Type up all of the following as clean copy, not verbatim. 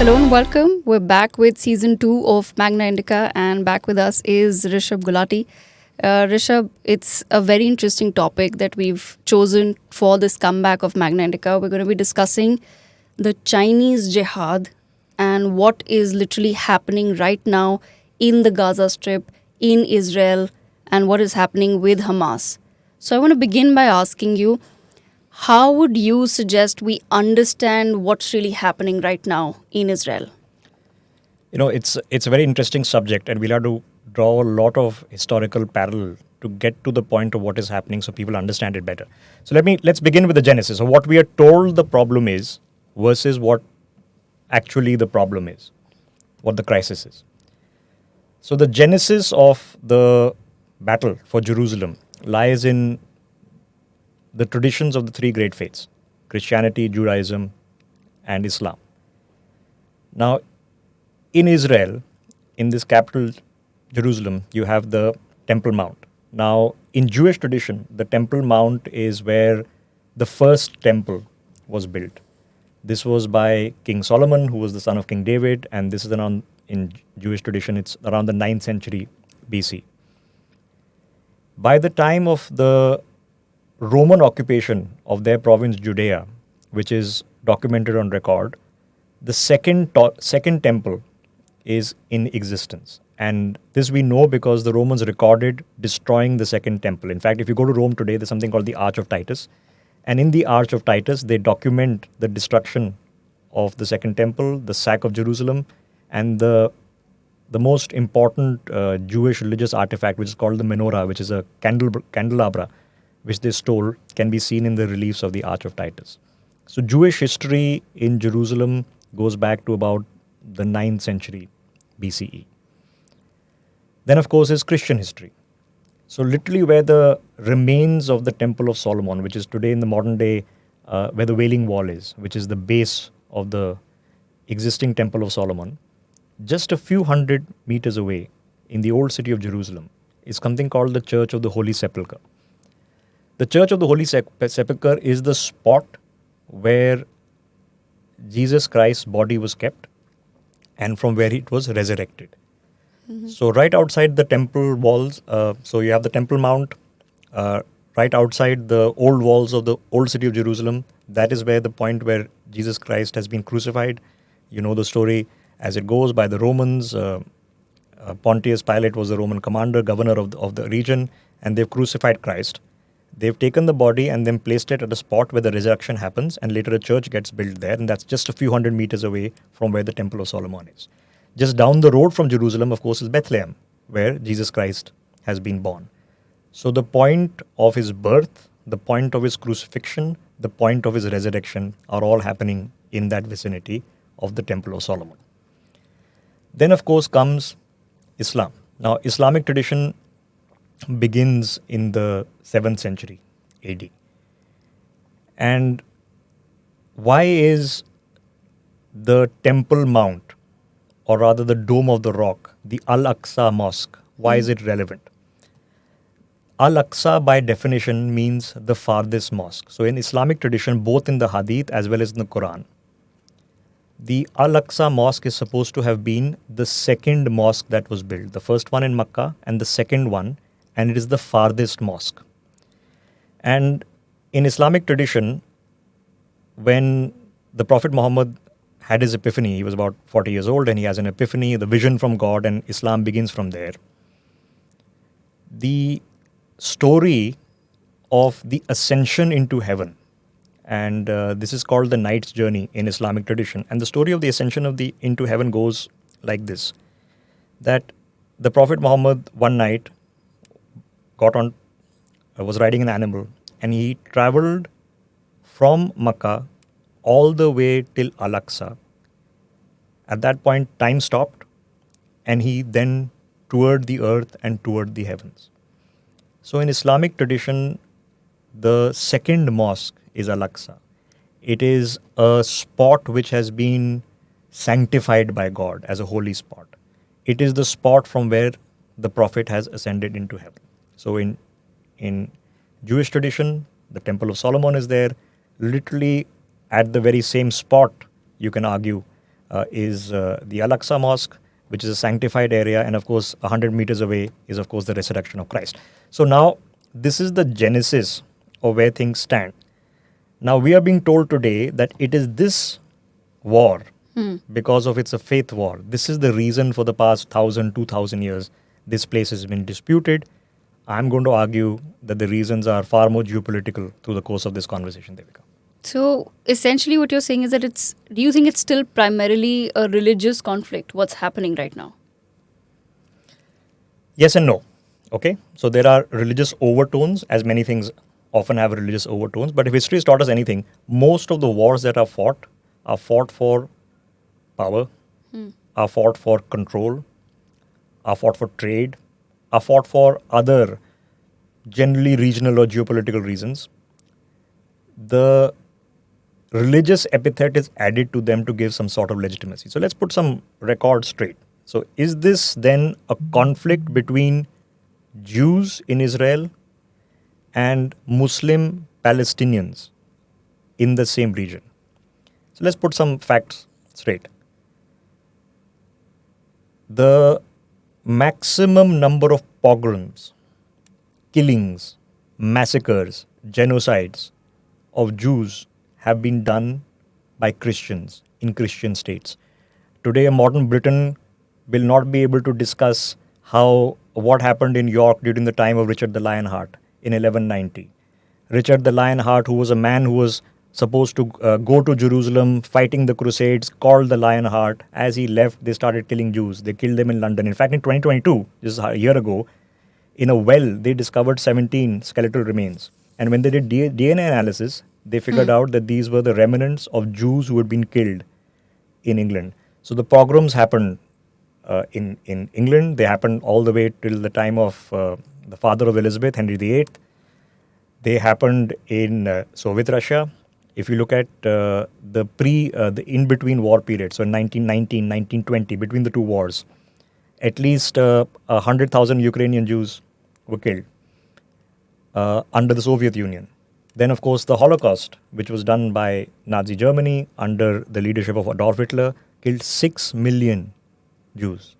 Hello and welcome. We're back with season 2 of Magna Indica, and back with us is Rishabh Gulati. Rishabh, it's a very interesting topic that we've chosen for this comeback of Magna Indica. We're going to be discussing the Chinese jihad and what is literally happening right now in the Gaza Strip, in Israel, and what is happening with Hamas. So I want to begin by asking you, how would you suggest we understand what's really happening right now in Israel? It's a very interesting subject, and we'll have to draw a lot of historical parallel to get to the point of what is happening so people understand it better. So let's begin with the genesis of what we are told the problem is versus what actually the problem is, what the crisis is. So the genesis of the battle for Jerusalem lies in the traditions of the three great faiths: Christianity, Judaism, and Islam. Now, in Israel, in this capital, Jerusalem, you have the Temple Mount. Now, in Jewish tradition, the Temple Mount is where the first temple was built. This was by King Solomon, who was the son of King David, and this is around, in Jewish tradition, it's around the 9th century BC. By the time of the Roman occupation of their province Judea, which is documented on record, the second temple is in existence. And this we know because the Romans recorded destroying the second temple. In fact, if you go to Rome today, there's something called the Arch of Titus. And in the Arch of Titus, they document the destruction of the second temple, the sack of Jerusalem, and the most important Jewish religious artifact, which is called the menorah, which is a candelabra, which they stole, can be seen in the reliefs of the Arch of Titus. So Jewish history in Jerusalem goes back to about the 9th century BCE. Then, of course, is Christian history. So literally where the remains of the Temple of Solomon, which is today in the modern day, where the Wailing Wall is, which is the base of the existing Temple of Solomon, just a few hundred meters away in the old city of Jerusalem is something called the Church of the Holy Sepulchre. The Church of the Holy Sepulchre is the spot where Jesus Christ's body was kept and from where it was resurrected. Mm-hmm. So right outside the temple walls, so you have the Temple Mount, right outside the old walls of the old city of Jerusalem. That is where the point where Jesus Christ has been crucified. You know the story as it goes by the Romans. Pontius Pilate was the Roman commander, governor of the region, and they've crucified Christ. They've taken the body and then placed it at a spot where the resurrection happens, and later a church gets built there, and that's just a few hundred meters away from where the Temple of Solomon is. Just down the road from Jerusalem, of course, is Bethlehem, where Jesus Christ has been born. So the point of his birth, the point of his crucifixion, the point of his resurrection are all happening in that vicinity of the Temple of Solomon. Then, of course, comes Islam. Now, Islamic tradition begins in the 7th century AD. And why is the Temple Mount, or rather the Dome of the Rock, the Al-Aqsa Mosque, why is it relevant? Al-Aqsa by definition means the farthest mosque. So in Islamic tradition, both in the Hadith as well as in the Quran, the Al-Aqsa Mosque is supposed to have been the second mosque that was built. The first one in Makkah and the second one, and it is the farthest mosque. And in Islamic tradition, when the Prophet Muhammad had his epiphany, he was about 40 years old and he has an epiphany, the vision from God, and Islam begins from there. The story of the ascension into heaven, and this is called the Knight's Journey in Islamic tradition. And the story of the ascension into heaven goes like this, that the Prophet Muhammad one night was riding an animal, and he traveled from Makkah all the way till Al-Aqsa. At that point, time stopped, and he then toured the earth and toured the heavens. So in Islamic tradition, the second mosque is Al-Aqsa. It is a spot which has been sanctified by God as a holy spot. It is the spot from where the Prophet has ascended into heaven. So in Jewish tradition, the Temple of Solomon is there. Literally at the very same spot, you can argue, is the Al-Aqsa Mosque, which is a sanctified area, and of course, 100 meters away is, of course, the resurrection of Christ. So now, this is the genesis of where things stand. Now, we are being told today that it is this war, because of it's a faith war. This is the reason for the past 1,000, 2,000 years this place has been disputed. I'm going to argue that the reasons are far more geopolitical through the course of this conversation, Devika. So essentially what you're saying is that do you think it's still primarily a religious conflict, what's happening right now? Yes and no. Okay, so there are religious overtones, as many things often have religious overtones. But if history has taught us anything, most of the wars that are fought for power, are fought for control, are fought for trade, are fought for other generally regional or geopolitical reasons. The religious epithet is added to them to give some sort of legitimacy. So let's put some records straight. So is this then a conflict between Jews in Israel and Muslim Palestinians in the same region? So let's put some facts straight. The maximum number of pogroms, killings, massacres, genocides of Jews have been done by Christians in Christian states. Today, a modern Britain will not be able to discuss what happened in York during the time of Richard the Lionheart in 1190. Richard the Lionheart, who was a man who was supposed to go to Jerusalem fighting the Crusades, called the Lionheart. As he left, they started killing Jews. They killed them in London. In fact, in 2022, this is a year ago, in a well, they discovered 17 skeletal remains. And when they did DNA analysis, they figured out that these were the remnants of Jews who had been killed in England. So the pogroms happened in England. They happened all the way till the time of the father of Elizabeth, Henry VIII. They happened in Soviet Russia. If you look at the in-between war period, so in 1919, 1920, between the two wars, at least 100,000 Ukrainian Jews were killed under the Soviet Union. Then, of course, the Holocaust, which was done by Nazi Germany under the leadership of Adolf Hitler, killed 6 million Jews.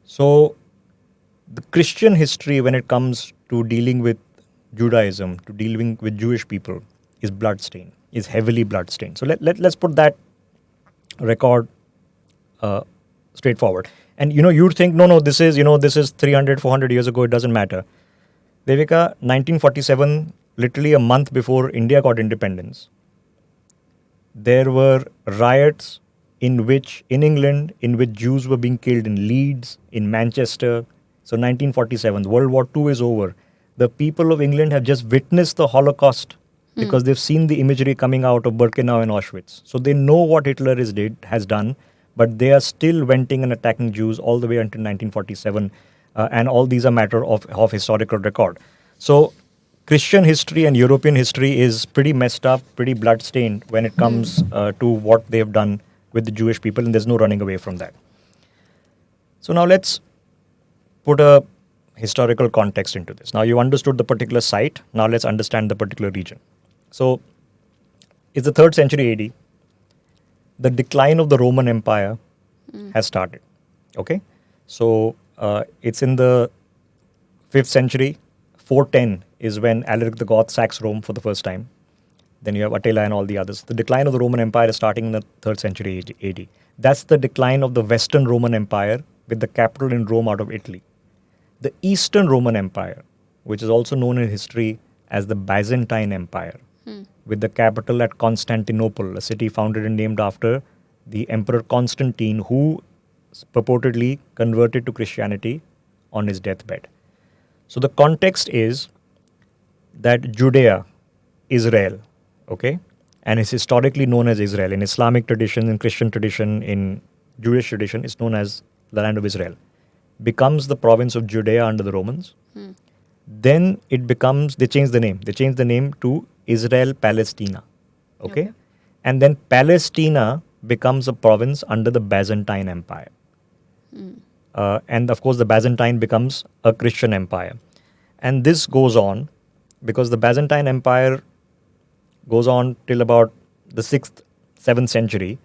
So, the Christian history, when it comes to dealing with Judaism, to dealing with Jewish people, is bloodstained, is heavily bloodstained. So, let's put that record straightforward. And, you'd think, no, this is 300, 400 years ago, it doesn't matter. Devika, 1947, literally a month before India got independence, there were riots in England, in which Jews were being killed in Leeds, in Manchester. So 1947, World War II is over. The people of England have just witnessed the Holocaust because they've seen the imagery coming out of Birkenau and Auschwitz. So they know what Hitler has done, but they are still venting and attacking Jews all the way until 1947. And all these are matter of historical record. So Christian history and European history is pretty messed up, pretty bloodstained when it comes to what they've done with the Jewish people, and there's no running away from that. So now let's put a historical context into this. Now you understood the particular site. Now let's understand the particular region. So it's the 3rd century AD. The decline of the Roman Empire has started. Okay? So it's in the 5th century. 410 is when Alaric the Goth sacks Rome for the first time. Then you have Attila and all the others. The decline of the Roman Empire is starting in the 3rd century AD. That's the decline of the Western Roman Empire with the capital in Rome out of Italy. The Eastern Roman Empire, which is also known in history as the Byzantine Empire, with the capital at Constantinople, a city founded and named after the Emperor Constantine, who purportedly converted to Christianity on his deathbed. So the context is that Judea, Israel, okay, and is historically known as Israel. In Islamic tradition, in Christian tradition, in Jewish tradition, it's known as the land of Israel. Becomes the province of Judea under the Romans. Then it becomes, they change the name. They change the name to Israel-Palestina, okay? And then Palestina becomes a province under the Byzantine Empire. And of course, the Byzantine becomes a Christian empire. And this goes on because the Byzantine Empire goes on till about the 6th, 7th century,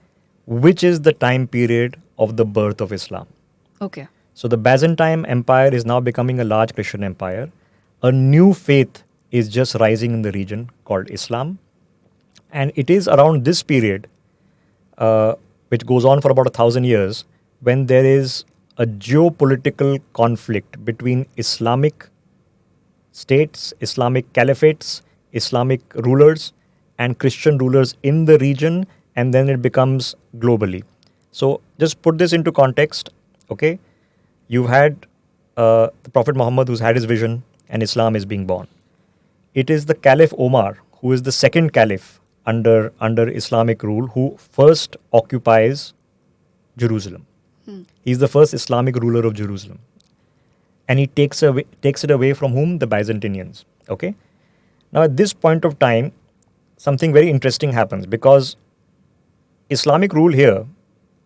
which is the time period of the birth of Islam. Okay. So the Byzantine Empire is now becoming a large Christian empire. A new faith is just rising in the region called Islam. And it is around this period, which goes on for about 1,000 years, when there is a geopolitical conflict between Islamic states, Islamic caliphates, Islamic rulers, and Christian rulers in the region, and then it becomes globally. So just put this into context, okay? You've had the Prophet Muhammad who's had his vision, and Islam is being born. It is the Caliph Omar, who is the second caliph under Islamic rule, who first occupies Jerusalem. He's the first Islamic ruler of Jerusalem. And he takes it away from whom? The Byzantinians. Okay? Now at this point of time, something very interesting happens, because Islamic rule here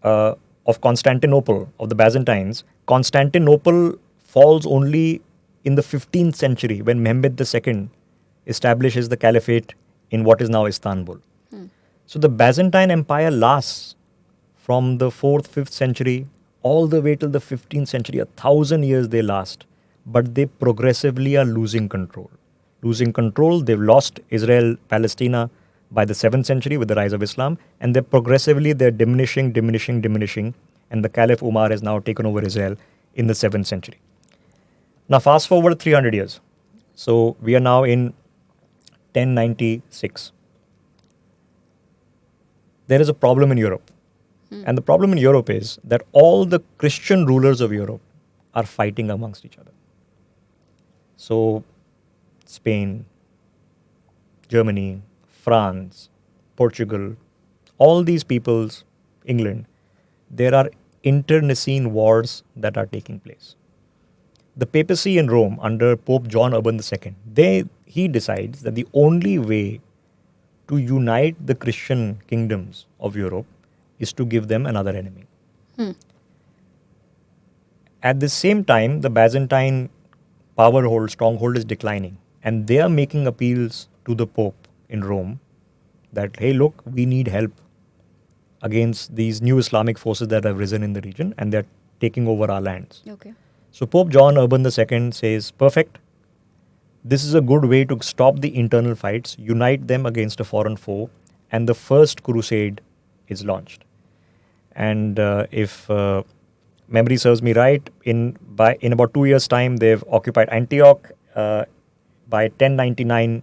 of Constantinople, of the Byzantines, Constantinople falls only in the 15th century when Mehmed II establishes the caliphate in what is now Istanbul. So the Byzantine Empire lasts from the 4th, 5th century all the way till the 15th century. 1,000 years they last, but they progressively are losing control. Losing control, they've lost Israel, Palestine by the 7th century with the rise of Islam, and they're diminishing, and the Caliph Umar has now taken over Israel in the 7th century. Now fast forward 300 years. So we are now in 1096. There is a problem in Europe. And the problem in Europe is that all the Christian rulers of Europe are fighting amongst each other. So Spain, Germany, France, Portugal, all these peoples, England, there are internecine wars that are taking place. The papacy in Rome under Pope John Urban II, he decides that the only way to unite the Christian kingdoms of Europe is to give them another enemy. At the same time, the Byzantine stronghold is declining, and they are making appeals to the Pope in Rome that, hey, look, we need help against these new Islamic forces that have risen in the region, and they're taking over our lands. Okay. So Pope John Urban II says, perfect, this is a good way to stop the internal fights, unite them against a foreign foe, and the first crusade is launched. And if memory serves me right, in about 2 years' time, they've occupied Antioch. By 1099,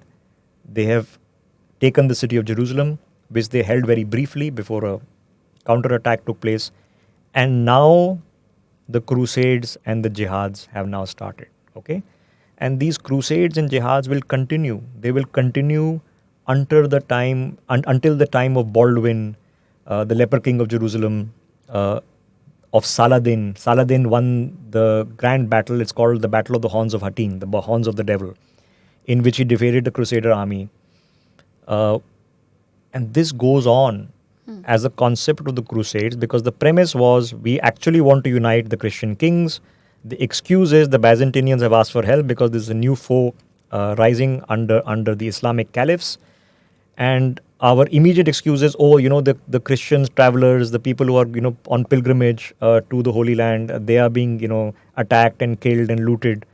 they have taken the city of Jerusalem, which they held very briefly before a counterattack took place. And now the crusades and the jihads have now started. Okay? And these crusades and jihads will continue. They will continue until the time of Baldwin, the leper king of Jerusalem, of Saladin. Saladin won the grand battle. It's called the Battle of the Horns of Hattin, the Horns of the Devil, in which he defeated the Crusader army. And this goes on as a concept of the Crusades, because the premise was we actually want to unite the Christian kings. The excuse is the Byzantinians have asked for help because there's a new foe rising under the Islamic caliphs. And our immediate excuse is, the Christians, travelers, the people who are, on pilgrimage to the Holy Land, they are being, attacked and killed and looted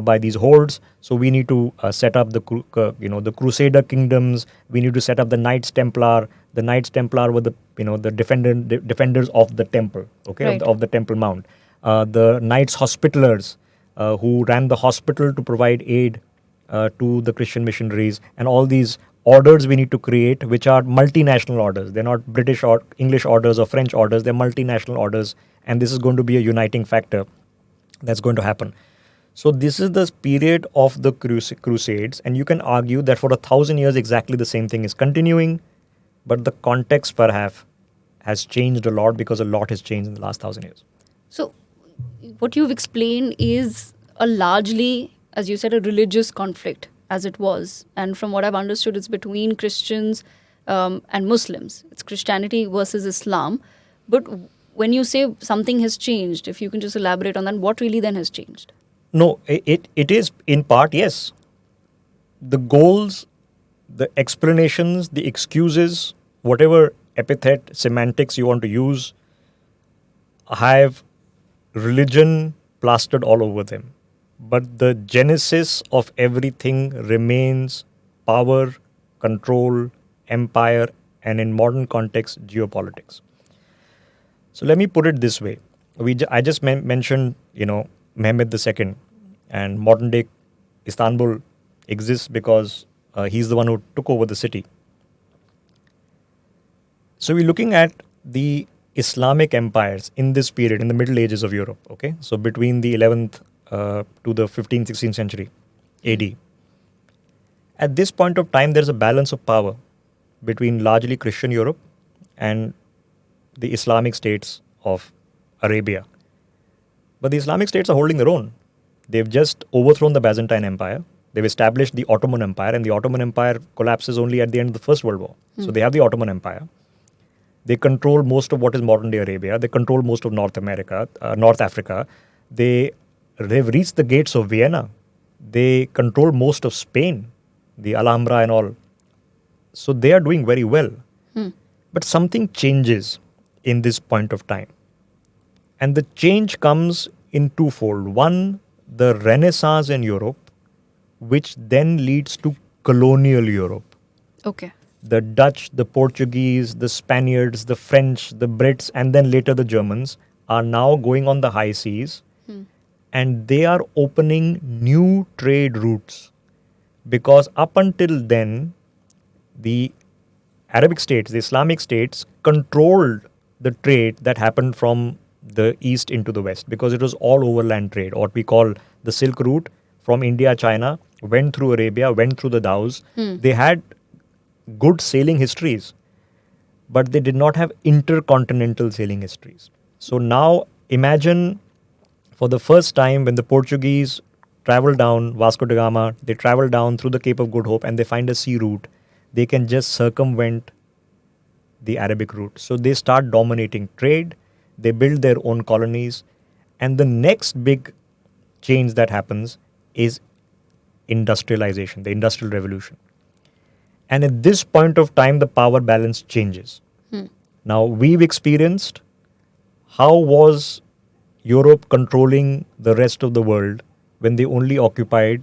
by these hordes. So we need to set up the Crusader kingdoms. We need to set up the Knights Templar. The Knights Templar were the defenders of the temple, okay, Right. of the Temple Mount. The Knights Hospitallers, who ran the hospital to provide aid to the Christian missionaries, and all these orders we need to create, which are multinational orders. They're not British or English orders or French orders. They're multinational orders, and this is going to be a uniting factor that's going to happen. So this is the period of the Crusades, and you can argue that for 1,000 years exactly the same thing is continuing, but the context perhaps has changed a lot, because a lot has changed in the last 1,000 years. So what you've explained is a largely, as you said, a religious conflict, as it was. And from what I've understood, it's between Christians and Muslims. It's Christianity versus Islam. But when you say something has changed, if you can just elaborate on that, what really then has changed? No, it is in part, yes. The goals, the explanations, the excuses, whatever epithet, semantics you want to use, have religion plastered all over them. But the genesis of everything remains power, control, empire, and in modern context, geopolitics. So let me put it this way. I just mentioned, Mehmed II, and modern day Istanbul exists because he's the one who took over the city. So we're looking at the Islamic empires in this period, in the Middle Ages of Europe, okay? So between the 11th to the 15th, 16th century AD. At this point of time, there's a balance of power between largely Christian Europe and the Islamic states of Arabia. But the Islamic states are holding their own. They've just overthrown the Byzantine Empire. They've established the Ottoman Empire, and the Ottoman Empire collapses only at the end of the First World War. So they have the Ottoman Empire. They control most of what is modern-day Arabia. They control most of North Africa. They've reached the gates of Vienna. They control most of Spain, the Alhambra and all. So they are doing very well. But something changes in this point of time. And the change comes in twofold. One, the Renaissance in Europe, which then leads to colonial Europe. Okay. The Dutch, the Portuguese, the Spaniards, the French, the Brits, and then later the Germans are now going on the high seas, and they are opening new trade routes. Because up until then, the Arabic states, the Islamic states, controlled the trade that happened from the east into the west, because it was all overland trade, what we call the Silk Route from India, China, went through Arabia, went through the Dhows. They had good sailing histories, but they did not have intercontinental sailing histories. So now imagine for the first time when the Portuguese travel down, Vasco da Gama, they travel down through the Cape of Good Hope and they find a sea route, they can just circumvent the Arabic route. So they start dominating trade, they build their own colonies, and the next big change that happens is industrialization, the Industrial Revolution. And at this point of time, the power balance changes. Now, we've experienced how was Europe controlling the rest of the world when they only occupied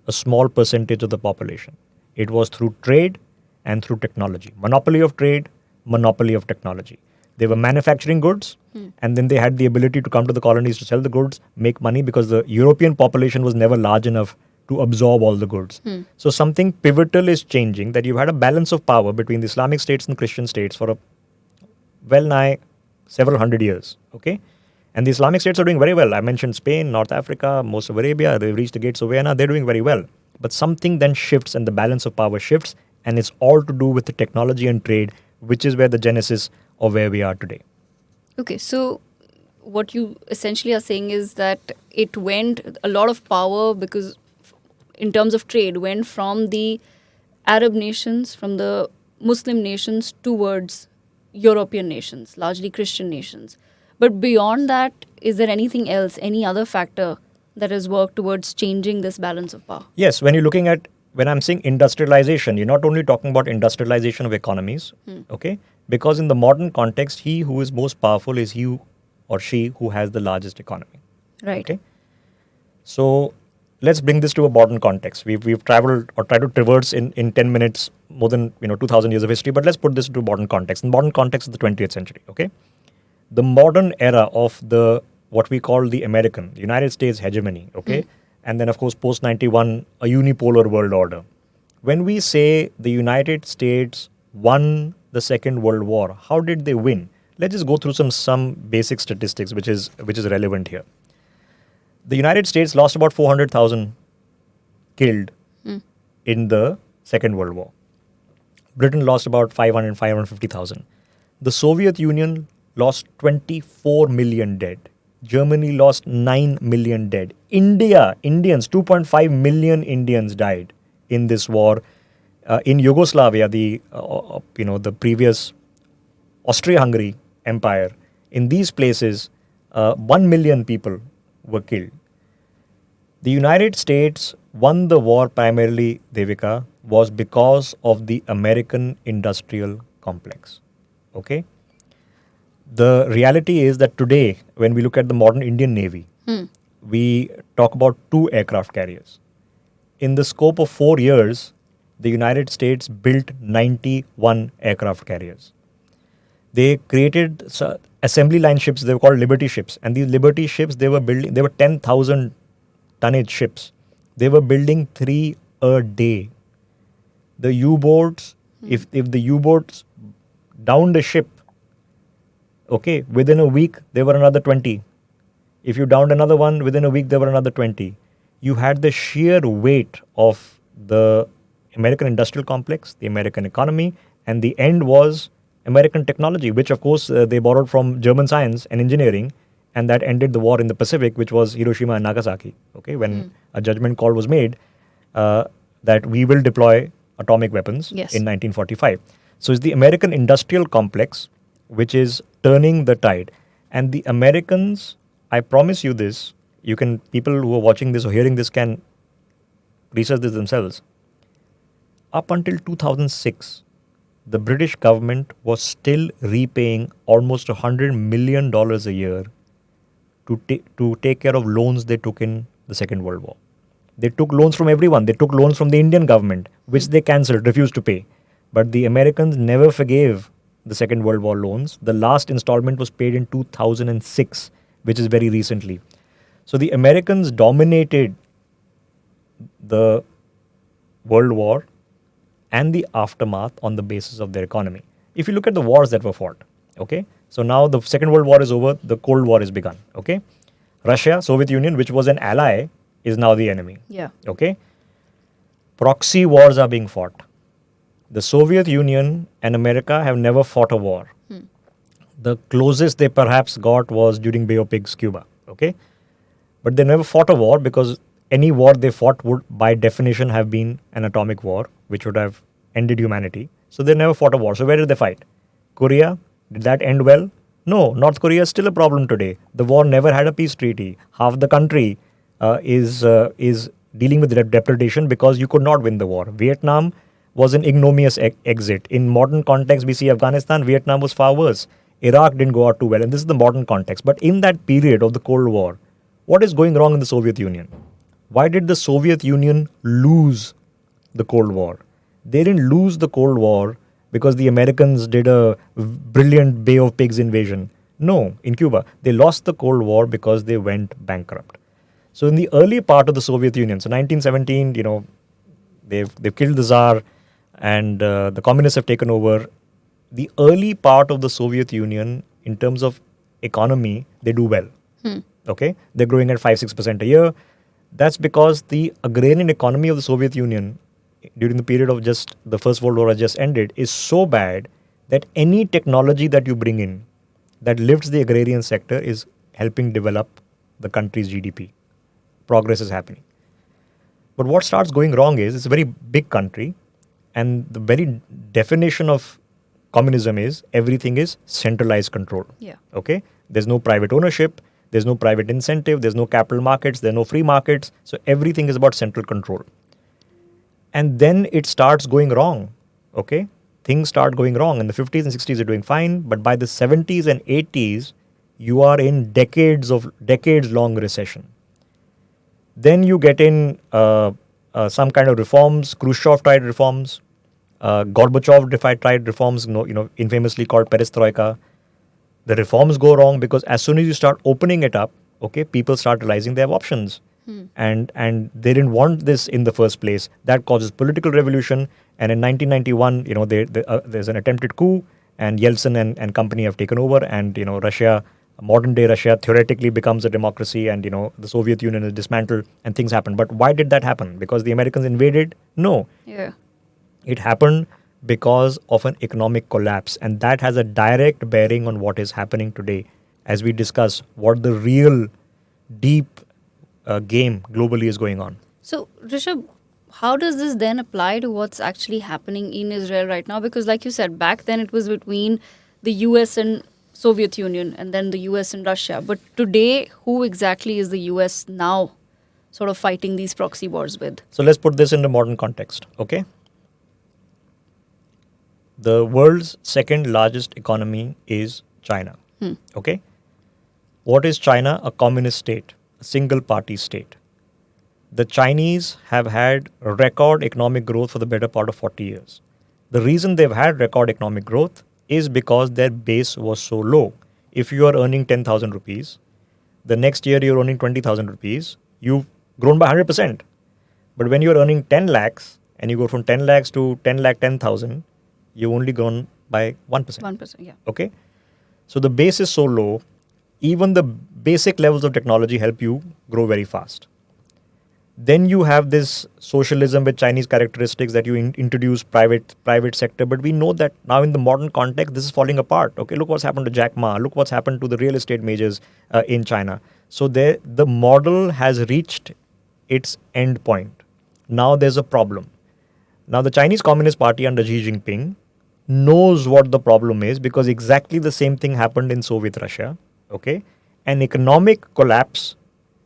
a small percentage of the population. It was through trade and through technology. Monopoly of trade, monopoly of technology. They were manufacturing goods, and then they had the ability to come to the colonies to sell the goods, make money, because the European population was never large enough to absorb all the goods. So something pivotal is changing, that you've had a balance of power between the Islamic states and Christian states for a well-nigh several hundred years. Okay? And the Islamic states are doing very well. I mentioned Spain, North Africa, most of Arabia. They've reached the gates of Vienna. They're doing very well. But something then shifts and the balance of power shifts, and it's all to do with the technology and trade, which is where the genesis of where we are today. Okay, so what you essentially are saying is that it went, a lot of power, because in terms of trade, went from the Arab nations, from the Muslim nations towards European nations, largely Christian nations. But beyond that, is there anything else, any other factor that has worked towards changing this balance of power? Yes, when I'm saying industrialization, you're not only talking about industrialization of economies, okay? Because in the modern context, he who is most powerful is he or she who has the largest economy. Right. Okay? So let's bring this to a modern context. We've traveled or tried to traverse in 10 minutes more than 2,000 years of history, but let's put this into modern context. In modern context of the 20th century, okay? The modern era of what we call the United States hegemony, okay? And then, of course, post-91, a unipolar world order. When we say the United States won the Second World War, how did they win? Let's just go through some basic statistics, which is relevant here. The United States lost about 400,000 killed in the Second World War. Britain lost about 550,000. The Soviet Union lost 24 million dead. Germany lost 9 million dead. Indians, 2.5 million Indians died in this war. In Yugoslavia, the previous Austria-Hungary Empire, in these places, 1 million people were killed. The United States won the war primarily, Devika, was because of the American industrial complex. Okay. The reality is that today, when we look at the modern Indian Navy, we talk about 2 aircraft carriers. In the scope of 4 years, the United States built 91 aircraft carriers. They created assembly line ships. They were called Liberty ships, and these Liberty ships they were building. They were 10,000 tonnage ships. They were building 3 a day. The U-boats, if the U-boats downed a ship, okay, within a week there were another 20. If you downed another one, within a week there were another 20. You had the sheer weight of the American industrial complex, the American economy, and the end was American technology, which of course they borrowed from German science and engineering, and that ended the war in the Pacific, which was Hiroshima and Nagasaki. Okay, when a judgment call was made that we will deploy atomic weapons in 1945. So it's the American industrial complex which is turning the tide, and the Americans. I promise you this. You can people who are watching this or hearing this can research this themselves. Up until 2006, the British government was still repaying almost $100 million a year to take care of loans they took in the Second World War. They took loans from everyone. They took loans from the Indian government, which they cancelled, refused to pay. But the Americans never forgave the Second World War loans. The last installment was paid in 2006, which is very recently. So the Americans dominated the World War and the aftermath on the basis of their economy. If you look at the wars that were fought, okay, so now the Second World War is over, the Cold War is begun, okay. Russia, Soviet Union, which was an ally, is now the enemy. Yeah. Okay. Proxy wars are being fought. The Soviet Union and America have never fought a war. The closest they perhaps got was during Bay of Pigs, Cuba. Okay. But they never fought a war because any war they fought would, by definition, have been an atomic war, which would have ended humanity. So they never fought a war. So where did they fight? Korea? Did that end well? No. North Korea is still a problem today. The war never had a peace treaty. Half the country is dealing with depredation because you could not win the war. Vietnam was an ignominious exit. In modern context, we see Afghanistan, Vietnam was far worse. Iraq didn't go out too well, and this is the modern context. But in that period of the Cold War, what is going wrong in the Soviet Union? Why did the Soviet Union lose the Cold War? They didn't lose the Cold War because the Americans did a brilliant Bay of Pigs invasion. No, in Cuba. They lost the Cold War because they went bankrupt. So in the early part of the Soviet Union, so 1917, they've killed the Tsar and the communists have taken over. The early part of the Soviet Union, in terms of economy, they do well. Okay, they're growing at 5-6% a year. That's because the agrarian economy of the Soviet Union during the period of just the First World War has just ended is so bad that any technology that you bring in that lifts the agrarian sector is helping develop the country's GDP. Progress is happening. But what starts going wrong is it's a very big country, and the very definition of communism is everything is centralized control. Yeah. Okay? There's no private ownership, there's no private incentive, there's no capital markets, there are no free markets. So everything is about central control. And then it starts going wrong. Okay? Things start going wrong. In the 50s and 60s, you're doing fine. But by the 70s and 80s, you are in decades-long recession. Then you get in some kind of reforms. Khrushchev tried reforms. Gorbachev tried reforms, infamously called perestroika. The reforms go wrong because as soon as you start opening it up, okay, people start realizing they have options. And they didn't want this in the first place. That causes political revolution. And in 1991, there's an attempted coup, and Yeltsin and company have taken over, and Russia, modern day Russia, theoretically becomes a democracy, and the Soviet Union is dismantled, and things happen. But why did that happen? Because the Americans invaded? No. Yeah. It happened because of an economic collapse, and that has a direct bearing on what is happening today as we discuss what the real deep game globally is going on. So, Rishabh, how does this then apply to what's actually happening in Israel right now? Because like you said, back then it was between the US and Soviet Union, and then the US and Russia. But today, who exactly is the US now sort of fighting these proxy wars with? So let's put this into modern context, okay? The world's second largest economy is China. Okay? What is China? A communist state, a single party state. The Chinese have had record economic growth for the better part of 40 years. The reason they've had record economic growth is because their base was so low. If you are earning 10,000 rupees, the next year you're earning 20,000 rupees, you've grown by 100%. But when you're earning 10 lakhs and you go from 10 lakhs to 10 lakh 10,000, you've only grown by 1%. 1%, yeah. Okay? So the base is so low, even the basic levels of technology help you grow very fast. Then you have this socialism with Chinese characteristics that you introduce private sector. But we know that now in the modern context, this is falling apart. Okay, look what's happened to Jack Ma. Look what's happened to the real estate majors in China. So the model has reached its end point. Now there's a problem. Now the Chinese Communist Party under Xi Jinping knows what the problem is because exactly the same thing happened in Soviet Russia. Okay, an economic collapse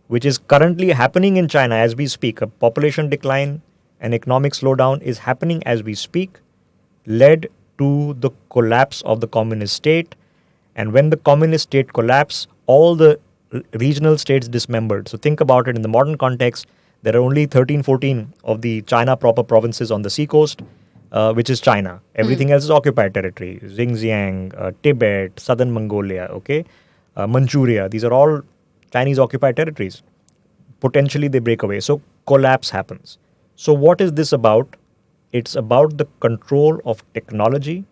which is currently happening in China as we speak. A population decline, an economic slowdown is happening as we speak, led to the collapse of the communist state. And when the communist state collapsed, all the regional states dismembered. So think about it in the modern context. There are only 13, 14 of the China proper provinces on the seacoast, which is China. Everything else is occupied territory. Xinjiang, Tibet, Southern Mongolia, okay, Manchuria. These are all Chinese occupied territories. Potentially they break away. So collapse happens. So what is this about? It's about the control of technology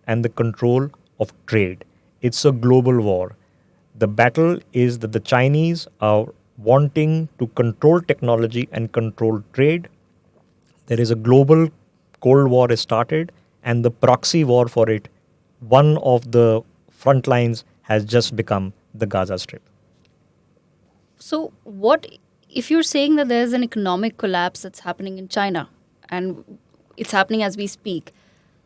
and the control of trade. It's a global war. The battle is that the Chinese are wanting to control technology and control trade. There is a global Cold War is started, and the proxy war for it, one of the front lines has just become the Gaza Strip. So, what if you're saying that there's an economic collapse that's happening in China and it's happening as we speak?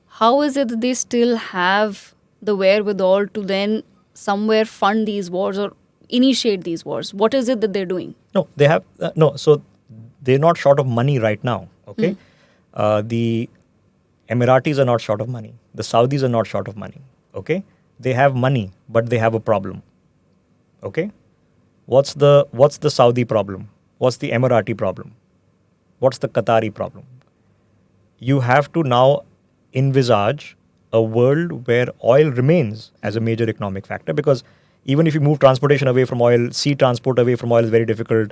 How is it that they still have the wherewithal to then somewhere fund these wars or initiate these wars? What is it that they're doing? No, they have no. So they're not short of money right now. Okay, the Emiratis are not short of money. The Saudis are not short of money. Okay, they have money, but they have a problem. Okay. What's the Saudi problem? What's the Emirati problem? What's the Qatari problem? You have to now envisage a world where oil remains as a major economic factor, because even if you move transportation away from oil, sea transport away from oil is very difficult.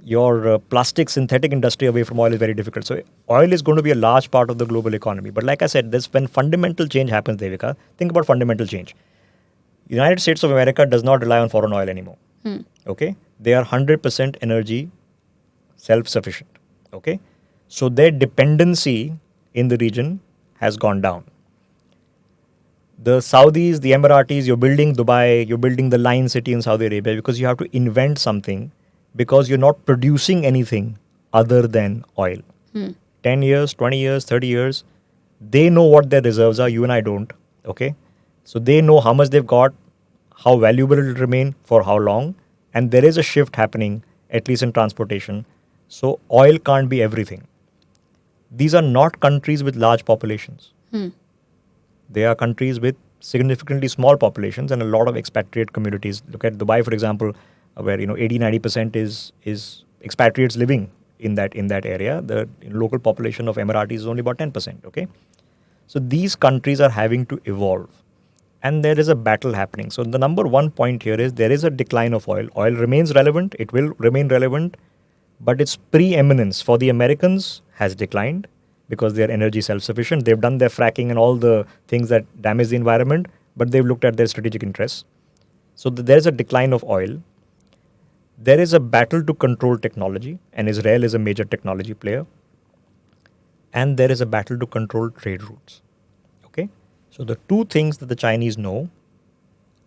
Your plastic synthetic industry away from oil is very difficult. So oil is going to be a large part of the global economy. But like I said, this when fundamental change happens, Devika, think about fundamental change. United States of America does not rely on foreign oil anymore. Okay, they are 100% energy self-sufficient. Okay, so their dependency in the region has gone down. The Saudis, the Emiratis, you're building Dubai, you're building the Lion City in Saudi Arabia because you have to invent something, because you're not producing anything other than oil. 10 years, 20 years, 30 years, they know what their reserves are, you and I don't. Okay, so they know how much they've got, how valuable it will remain, for how long. And there is a shift happening, at least in transportation. So oil can't be everything. These are not countries with large populations. They are countries with significantly small populations and a lot of expatriate communities. Look at Dubai, for example, where 80-90% is expatriates living in that area. The local population of Emiratis is only about 10%. Okay, so these countries are having to evolve. And there is a battle happening. So the number one point here is there is a decline of oil. Oil remains relevant. It will remain relevant. But its preeminence for the Americans has declined because they are energy self-sufficient. They've done their fracking and all the things that damage the environment, but they've looked at their strategic interests. So there is a decline of oil. There is a battle to control technology, and Israel is a major technology player. And there is a battle to control trade routes. Okay? So the two things that the Chinese know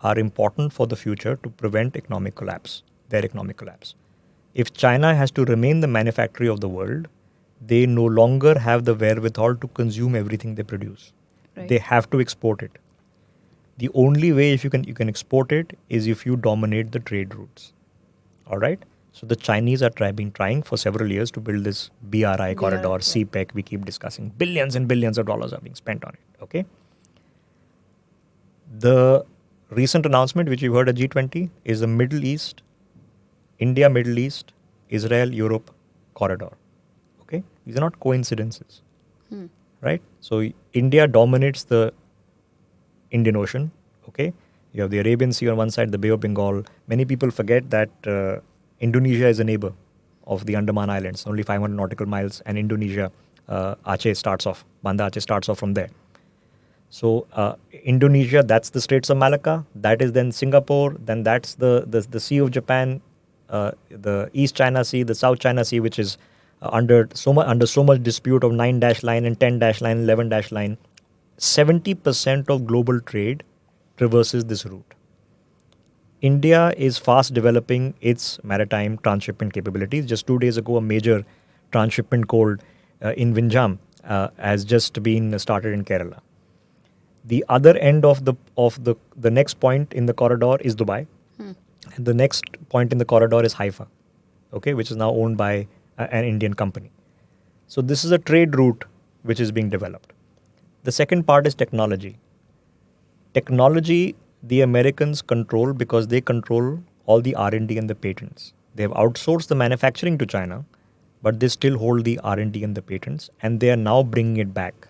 are important for the future to prevent economic collapse, their economic collapse. If China has to remain the manufacturer of the world, they no longer have the wherewithal to consume everything they produce. Right. They have to export it. The only way if you can export it is if you dominate the trade routes. All right? So the Chinese are been trying for several years to build this BRI corridor, yeah. CPEC. We keep discussing. Billions and billions of dollars are being spent on it. Okay. The recent announcement, which we've heard at G20, is the Middle East, India, Middle East, Israel, Europe corridor. Okay. These are not coincidences. Right. So India dominates the Indian Ocean. Okay. You have the Arabian Sea on one side, the Bay of Bengal. Many people forget that Indonesia is a neighbor of the Andaman Islands, only 500 nautical miles, and Indonesia, Aceh starts off, Banda Aceh starts off from there. So Indonesia, that's the Straits of Malacca. That is then Singapore. Then that's the Sea of Japan, the East China Sea, the South China Sea, which is under so much dispute of 9-line and 10-line, 11-line. 70% of global trade traverses this route. India is fast developing its maritime transshipment capabilities. Just 2 days ago, a major transshipment code in Vinjam has just been started in Kerala. The other end of the next point in the corridor is Dubai. And the next point in the corridor is Haifa, okay, which is now owned by an Indian company. So this is a trade route which is being developed. The second part is technology. Technology, the Americans control because they control all the R&D and the patents. They have outsourced the manufacturing to China, but they still hold the R&D and the patents, and they are now bringing it back.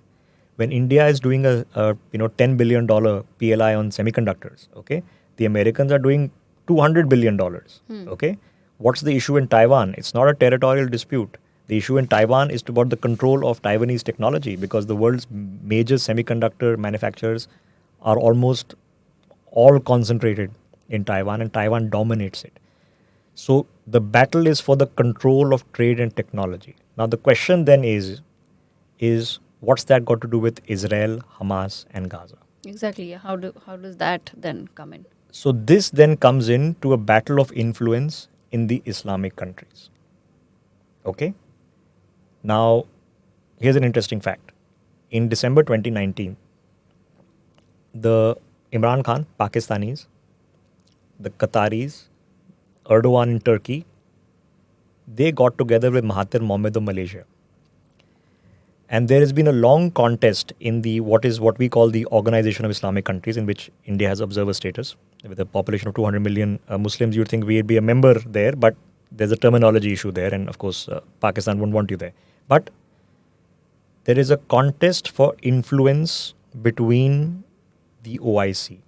When India is doing a $10 billion PLI on semiconductors, okay, the Americans are doing $200 billion. Okay, what's the issue in Taiwan? It's not a territorial dispute. The issue in Taiwan is about the control of Taiwanese technology, because the world's major semiconductor manufacturers are almost all concentrated in Taiwan, and Taiwan dominates it. So the battle is for the control of trade and technology. Now the question then is what's that got to do with Israel, Hamas, and Gaza? Exactly. How does that then come in? So this then comes into a battle of influence in the Islamic countries. Okay? Now, here's an interesting fact. In December 2019, the Imran Khan, Pakistanis, the Qataris, Erdogan in Turkey, they got together with Mahathir Mohamad of Malaysia. And there has been a long contest in what we call the Organization of Islamic Countries, in which India has observer status. With a population of 200 million Muslims, you'd think we'd be a member there, but there's a terminology issue there, and of course, Pakistan wouldn't want you there. But there is a contest for influence between the OIC,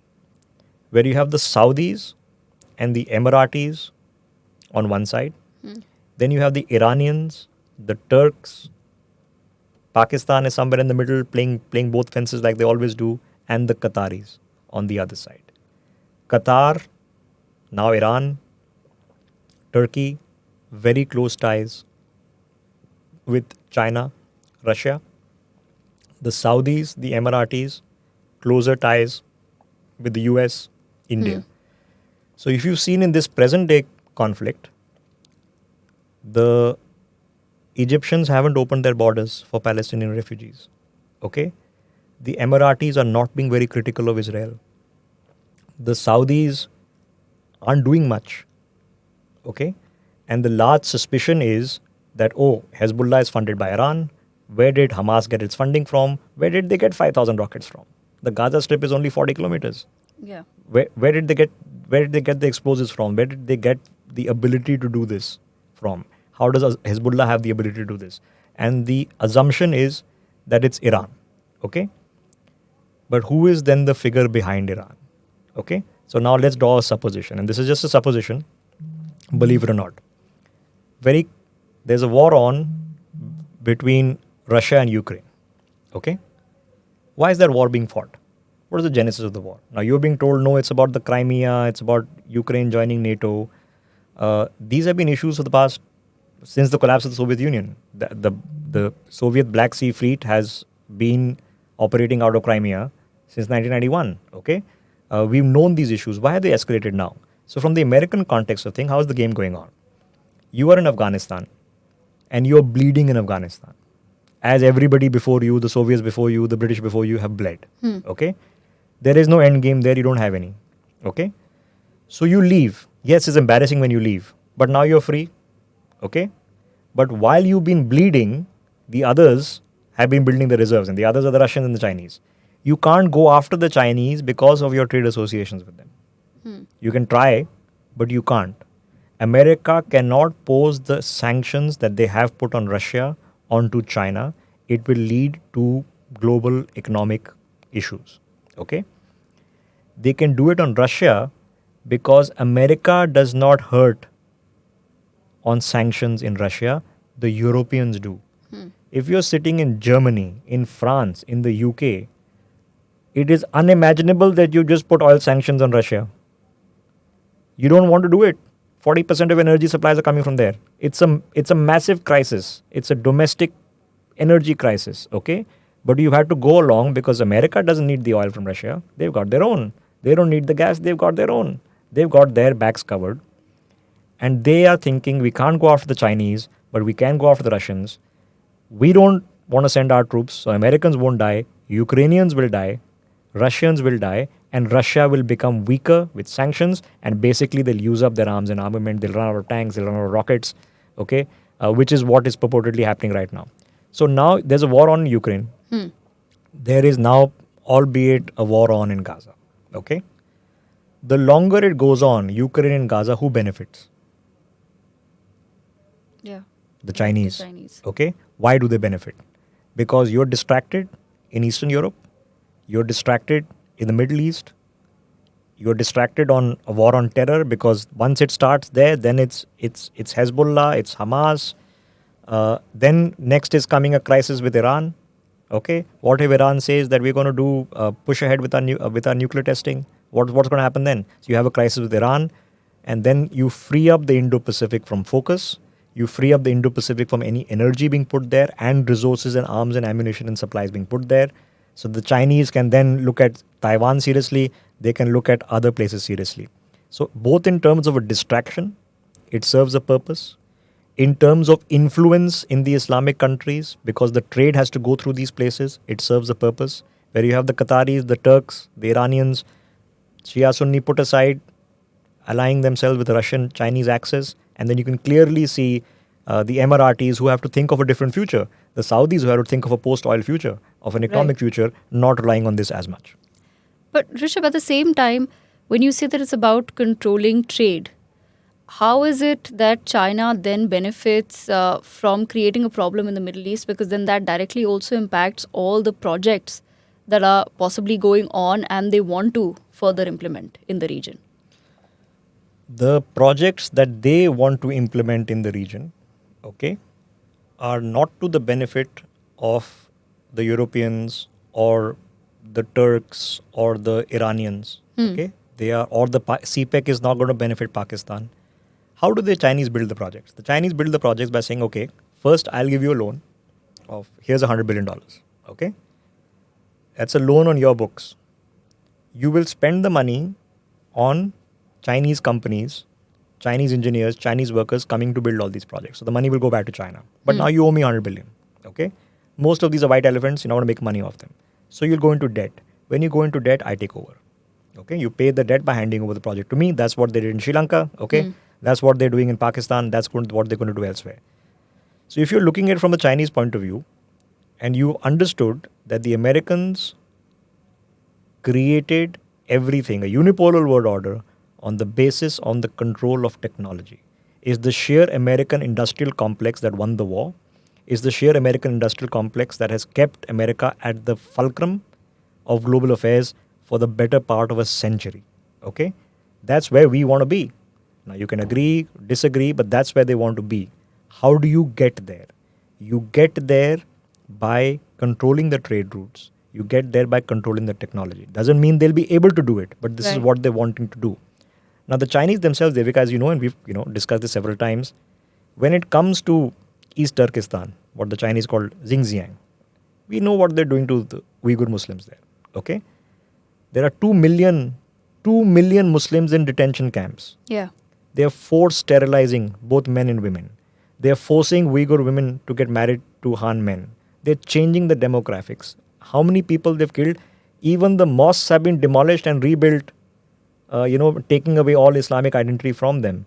where you have the Saudis and the Emiratis on one side. Then you have the Iranians, the Turks. Pakistan is somewhere in the middle, playing both fences like they always do, and the Qataris on the other side. Qatar, now Iran, Turkey, very close ties with China, Russia. The Saudis, the Emiratis, closer ties with the US, India. So if you've seen in this present day conflict, the Egyptians haven't opened their borders for Palestinian refugees. Okay? The Emiratis are not being very critical of Israel. The Saudis aren't doing much. Okay? And the large suspicion is that, Hezbollah is funded by Iran. Where did Hamas get its funding from? Where did they get 5,000 rockets from? The Gaza Strip is only 40 kilometers. Yeah. Where did they get the explosives from? Where did they get the ability to do this from? How does Hezbollah have the ability to do this? And the assumption is that it's Iran. Okay? But who is then the figure behind Iran? Okay? So now let's draw a supposition. And this is just a supposition, believe it or not. There's a war on between Russia and Ukraine. Okay? Why is that war being fought? What is the genesis of the war? Now you're being told, no, it's about the Crimea, it's about Ukraine joining NATO. These have been issues for the past, since the collapse of the Soviet Union. The Soviet Black Sea Fleet has been operating out of Crimea since 1991. Okay? We've known these issues. Why have they escalated now? So from the American context of things, how is the game going on? You are in Afghanistan and you're bleeding in Afghanistan. As everybody before you, the Soviets before you, the British before you have bled. Okay? There is no end game there. You don't have any. Okay? So you leave. Yes, it's embarrassing when you leave. but now you're free. Okay? But while you've been bleeding, the others have been building the reserves, and the others are the Russians and the Chinese. You can't go after the Chinese because of your trade associations with them. You can try, but you can't. America cannot pose the sanctions that they have put on Russia onto China. It will lead to global economic issues. Okay? They can do it on Russia because America does not hurt on sanctions in Russia. The Europeans do. If you're sitting in Germany, in France, in the UK, it is unimaginable that you just put oil sanctions on Russia. You don't want to do it. 40% of energy supplies are coming from there. It's a massive crisis. It's a domestic energy crisis, okay? But you have to go along because America doesn't need the oil from Russia. They've got their own. They don't need the gas. They've got their own. They've got their backs covered. And they are thinking we can't go after the Chinese, but we can go after the Russians. We don't want to send our troops, so Americans won't die. Ukrainians will die. Russians will die, and Russia will become weaker with sanctions, and basically they'll use up their arms and armament. They'll run out of tanks, they'll run out of rockets, okay, which is what is purportedly happening right now. So now there's a war on Ukraine. There is now, albeit a war on in Gaza, okay. The longer it goes on, Ukraine and Gaza, who benefits? Yeah. The Chinese. The Chinese. Okay. Why do they benefit? Because you're distracted in Eastern Europe. You're distracted in the Middle East. You're distracted on a war on terror because once it starts there, then it's Hezbollah, it's Hamas. Then next is coming a crisis with Iran. Okay, what if Iran says that we're going to do push ahead with our nuclear testing? What's going to happen then? So you have a crisis with Iran, and then you free up the Indo-Pacific from focus. You free up the Indo-Pacific from any energy being put there and resources and arms and ammunition and supplies being put there. So the Chinese can then look at Taiwan seriously. They can look at other places seriously. So both in terms of a distraction, it serves a purpose. In terms of influence in the Islamic countries, because the trade has to go through these places, it serves a purpose. Where you have the Qataris, the Turks, the Iranians, Shia Sunni put aside, allying themselves with the Russian Chinese axis, and then you can clearly see the Emiratis who have to think of a different future, the Saudis who have to think of a post-oil future, of an economic future, not relying on this as much. But Rishabh, at the same time, when you say that it's about controlling trade, how is it that China then benefits from creating a problem in the Middle East? Because then that directly also impacts all the projects that are possibly going on and they want to further implement in the region. The projects that they want to implement in the region, okay, are not to the benefit of the Europeans or the Turks or the Iranians, okay? They are, or the CPEC is not going to benefit Pakistan. How do the Chinese build the projects? The Chinese build the projects by saying, okay, first I'll give you a loan of, here's $100 billion, okay? That's a loan on your books. You will spend the money on Chinese companies, Chinese engineers, Chinese workers coming to build all these projects. So the money will go back to China. But now you owe me 100 billion, okay? Most of these are white elephants, you're not going to make money off them. So you'll go into debt. When you go into debt, I take over, okay? You pay the debt by handing over the project to me. That's what they did in Sri Lanka, okay? That's what they're doing in Pakistan. That's what they're going to do elsewhere. So if you're looking at it from the Chinese point of view, and you understood that the Americans created everything, a unipolar world order, on the basis on the control of technology. Is the sheer American industrial complex that won the war, is the sheer American industrial complex that has kept America at the fulcrum of global affairs for the better part of a century. Okay? That's where we want to be. Now you can agree, disagree, but that's where they want to be. How do you get there? You get there by controlling the trade routes. You get there by controlling the technology. Doesn't mean they'll be able to do it, but this is what they're wanting to do. Now the Chinese themselves, Devika, as you know, and we've discussed this several times, when it comes to East Turkestan, what the Chinese call Xinjiang, we know what they're doing to the Uyghur Muslims there. Okay? There are 2 million Muslims in detention camps. Yeah. They are forced sterilizing both men and women. They are forcing Uyghur women to get married to Han men. They're changing the demographics. How many people they've killed? Even the mosques have been demolished and rebuilt, taking away all Islamic identity from them.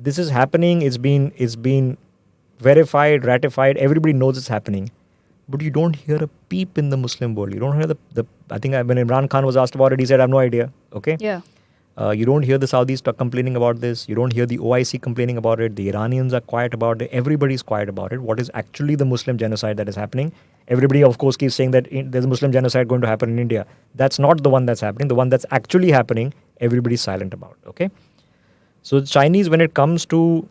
This is happening. It's been verified, ratified. Everybody knows it's happening. But you don't hear a peep in the Muslim world. You don't hear the I think when Imran Khan was asked about it, he said, I have no idea. Okay? Yeah. You don't hear the Saudis complaining about this. You don't hear the OIC complaining about it. The Iranians are quiet about it. Everybody's quiet about it. What is actually the Muslim genocide that is happening? Everybody, of course, keeps saying that there's a Muslim genocide going to happen in India. That's not the one that's happening. The one that's actually happening, everybody's silent about. Okay? So the Chinese, when it comes to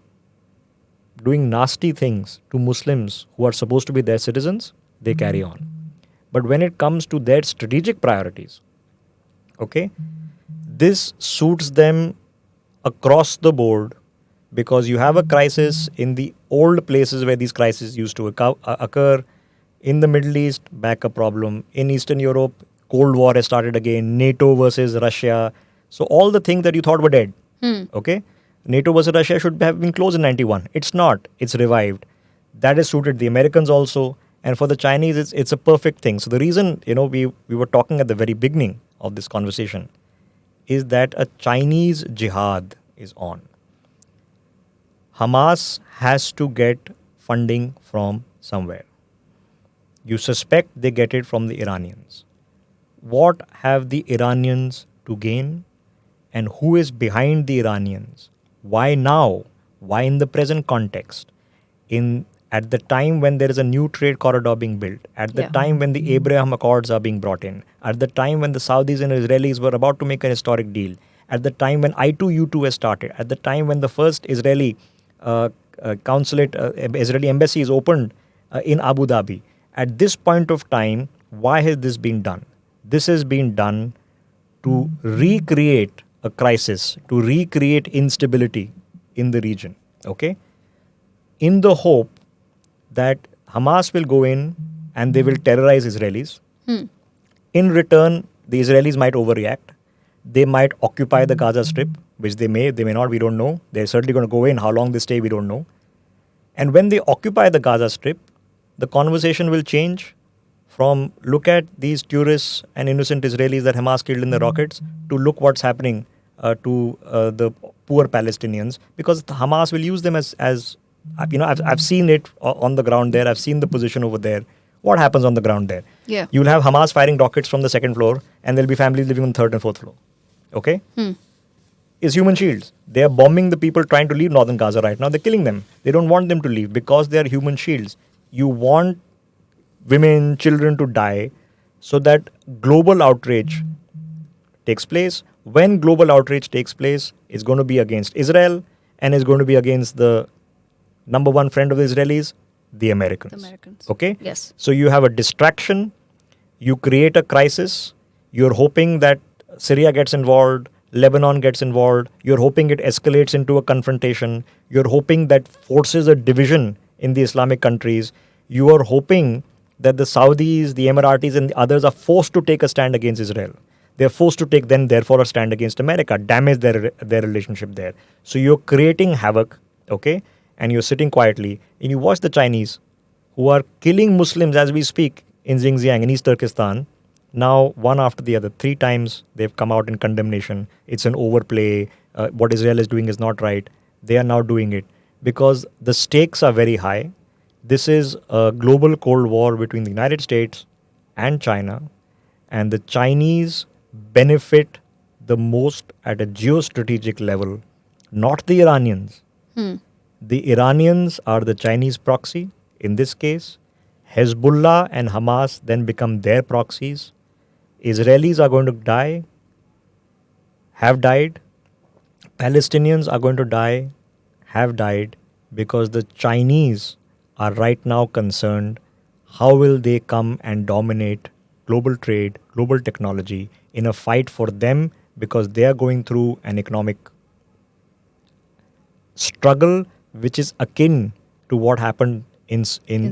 doing nasty things to Muslims who are supposed to be their citizens, they carry on. But when it comes to their strategic priorities, okay, this suits them across the board because you have a crisis in the old places where these crises used to occur. In the Middle East, back a problem. In Eastern Europe, Cold War has started again. NATO versus Russia. So all the things that you thought were dead, okay? NATO versus Russia should have been closed in 91. It's not. It's revived. That is suited the Americans also. And for the Chinese, it's a perfect thing. So the reason, we were talking at the very beginning of this conversation is that a Chinese jihad is on. Hamas has to get funding from somewhere. You suspect they get it from the Iranians. What have the Iranians to gain? And who is behind the Iranians? Why now? Why in the present context? At the time when there is a new trade corridor being built, at the time when the Abraham Accords are being brought in, at the time when the Saudis and Israelis were about to make an historic deal, at the time when I2U2 has started, at the time when the first Israeli consulate, Israeli embassy is opened in Abu Dhabi. At this point of time, why has this been done? This has been done to recreate a crisis, to recreate instability in the region, okay? In the hope that Hamas will go in and they will terrorize Israelis. In return, the Israelis might overreact. They might occupy the Gaza Strip, which they may not, we don't know. They're certainly going to go in. How long they stay, we don't know. And when they occupy the Gaza Strip, the conversation will change from look at these tourists and innocent Israelis that Hamas killed in the rockets to look what's happening to the poor Palestinians, because Hamas will use them as I've seen it on the ground there. I've seen the position over there. What happens on the ground there? Yeah. You'll have Hamas firing rockets from the second floor, and there'll be families living on the third and fourth floor. Okay? Is human shields. They are bombing the people trying to leave northern Gaza right now. They're killing them. They don't want them to leave because they are human shields. You want women, children to die so that global outrage takes place. When global outrage takes place, it's going to be against Israel and it's going to be against the number one friend of the Israelis, the Americans. The Americans. Okay? Yes. So you have a distraction, you create a crisis, you're hoping that Syria gets involved, Lebanon gets involved, you're hoping it escalates into a confrontation, you're hoping that forces a division in the Islamic countries, you are hoping that the Saudis, the Emiratis and the others are forced to take a stand against Israel. They're forced to take then therefore a stand against America, damage their relationship there. So you're creating havoc, okay? And you're sitting quietly and you watch the Chinese who are killing Muslims as we speak in Xinjiang in East Turkestan. Now, one after the other, 3 times they've come out in condemnation. It's an overplay. What Israel is doing is not right. They are now doing it because the stakes are very high. This is a global Cold War between the United States and China. And the Chinese benefit the most at a geostrategic level, not the Iranians. The Iranians are the Chinese proxy. In this case, Hezbollah and Hamas then become their proxies. Israelis are going to die, have died. Palestinians are going to die, have died, because the Chinese are right now concerned how will they come and dominate global trade, global technology in a fight for them, because they are going through an economic struggle which is akin to what happened in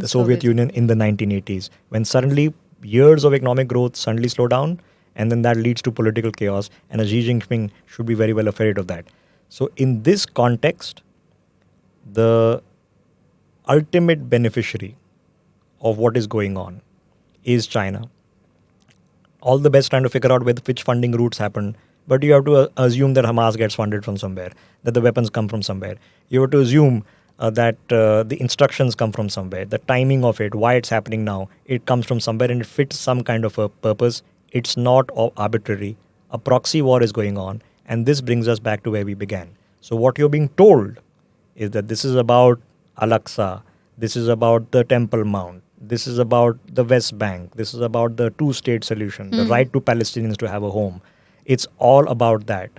the Soviet Union in the 1980s, when suddenly years of economic growth suddenly slow down, and then that leads to political chaos, and Xi Jinping should be very well afraid of that. So in this context, the ultimate beneficiary of what is going on is China. All the best trying to figure out which funding routes happen. but you have to assume that Hamas gets funded from somewhere, that the weapons come from somewhere. You have to assume that the instructions come from somewhere, the timing of it, why it's happening now, it comes from somewhere and it fits some kind of a purpose. It's not arbitrary. A proxy war is going on, and this brings us back to where we began. So what you're being told is that this is about Al-Aqsa, this is about the Temple Mount, this is about the West Bank, this is about the two-state solution, the right to Palestinians to have a home. It's all about that.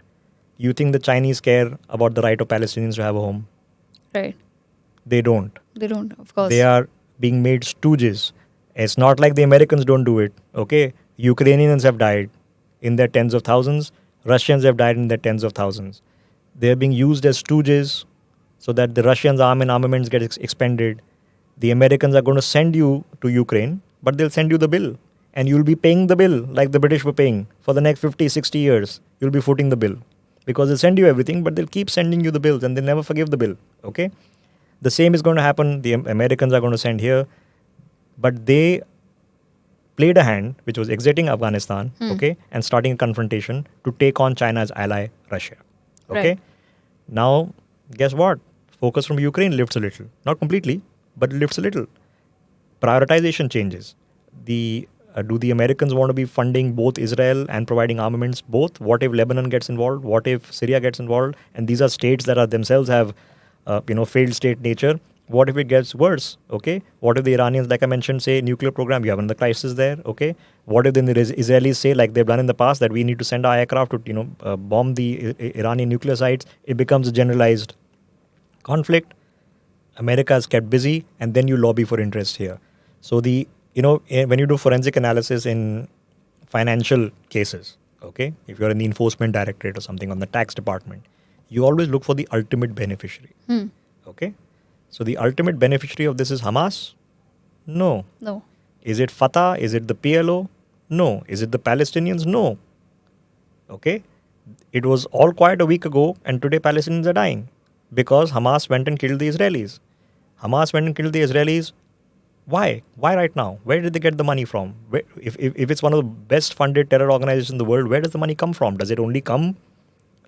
You think the Chinese care about the right of Palestinians to have a home? Right. They don't. They don't, of course. They are being made stooges. It's not like the Americans don't do it, okay? Ukrainians have died in their tens of thousands. Russians have died in their tens of thousands. They are being used as stooges so that the Russians' armaments get expended. The Americans are going to send you to Ukraine, but they'll send you the bill. And you'll be paying the bill like the British were paying for the next 50, 60 years. You'll be footing the bill. Because they'll send you everything, but they'll keep sending you the bills and they'll never forgive the bill, okay? The same is going to happen. The Americans are going to send here. But they played a hand, which was exiting Afghanistan, okay, and starting a confrontation to take on China's ally, Russia, okay? Right. Now, guess what? Focus from Ukraine lifts a little. Not completely, but it lifts a little. Prioritization changes. Do the Americans want to be funding both Israel and providing armaments both? What if Lebanon gets involved? What if Syria gets involved? And these are states that are themselves have, failed state nature. What if it gets worse? Okay. What if the Iranians, like I mentioned, say nuclear program? You have another crisis there. Okay. What if then the Israelis say, like they've done in the past, that we need to send our aircraft to bomb the Iranian nuclear sites? It becomes a generalized conflict. America is kept busy, and then you lobby for interest here. So when you do forensic analysis in financial cases, okay, if you're in the enforcement directorate or something on the tax department, you always look for the ultimate beneficiary. Okay. So the ultimate beneficiary of this is Hamas? No. No. Is it Fatah? Is it the PLO? No. Is it the Palestinians? No. Okay. It was all quiet a week ago, and today Palestinians are dying because Hamas went and killed the Israelis. Hamas went and killed the Israelis. Why? Why right now? Where did they get the money from? If it's one of the best funded terror organizations in the world, where does the money come from? Does it only come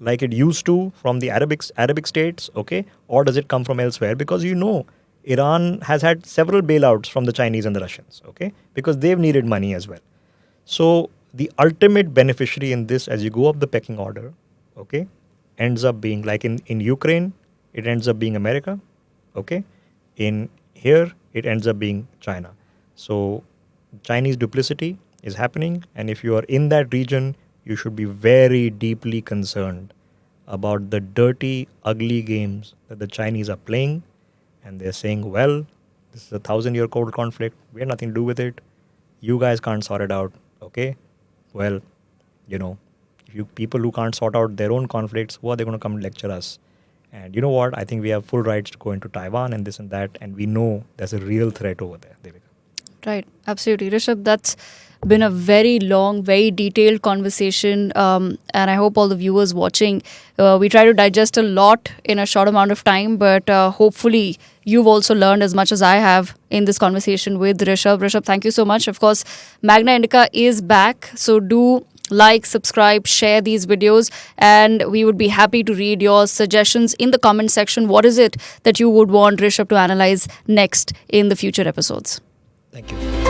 like it used to from the Arabic states, okay? Or does it come from elsewhere? Because Iran has had several bailouts from the Chinese and the Russians, okay? Because they've needed money as well. So the ultimate beneficiary in this, as you go up the pecking order, okay, ends up being like in Ukraine, it ends up being America, okay? In here, it ends up being China. So Chinese duplicity is happening, and if you are in that region, you should be very deeply concerned about the dirty, ugly games that the Chinese are playing. And they're saying, well, this is a 1,000-year-old conflict. We have nothing to do with it. You guys can't sort it out. Okay? Well, people who can't sort out their own conflicts, who are they going to come and lecture us? And you know what? I think we have full rights to go into Taiwan and this and that. And we know there's a real threat over there, Devika. Right. Absolutely. Rishabh, that's been a very long, very detailed conversation. And I hope all the viewers watching, we try to digest a lot in a short amount of time. But hopefully you've also learned as much as I have in this conversation with Rishabh. Rishabh, thank you so much. Of course, Magna Indica is back. So do like, subscribe, share these videos, and we would be happy to read your suggestions in the comment section. What is it that you would want Rishabh to analyze next in the future episodes? Thank you.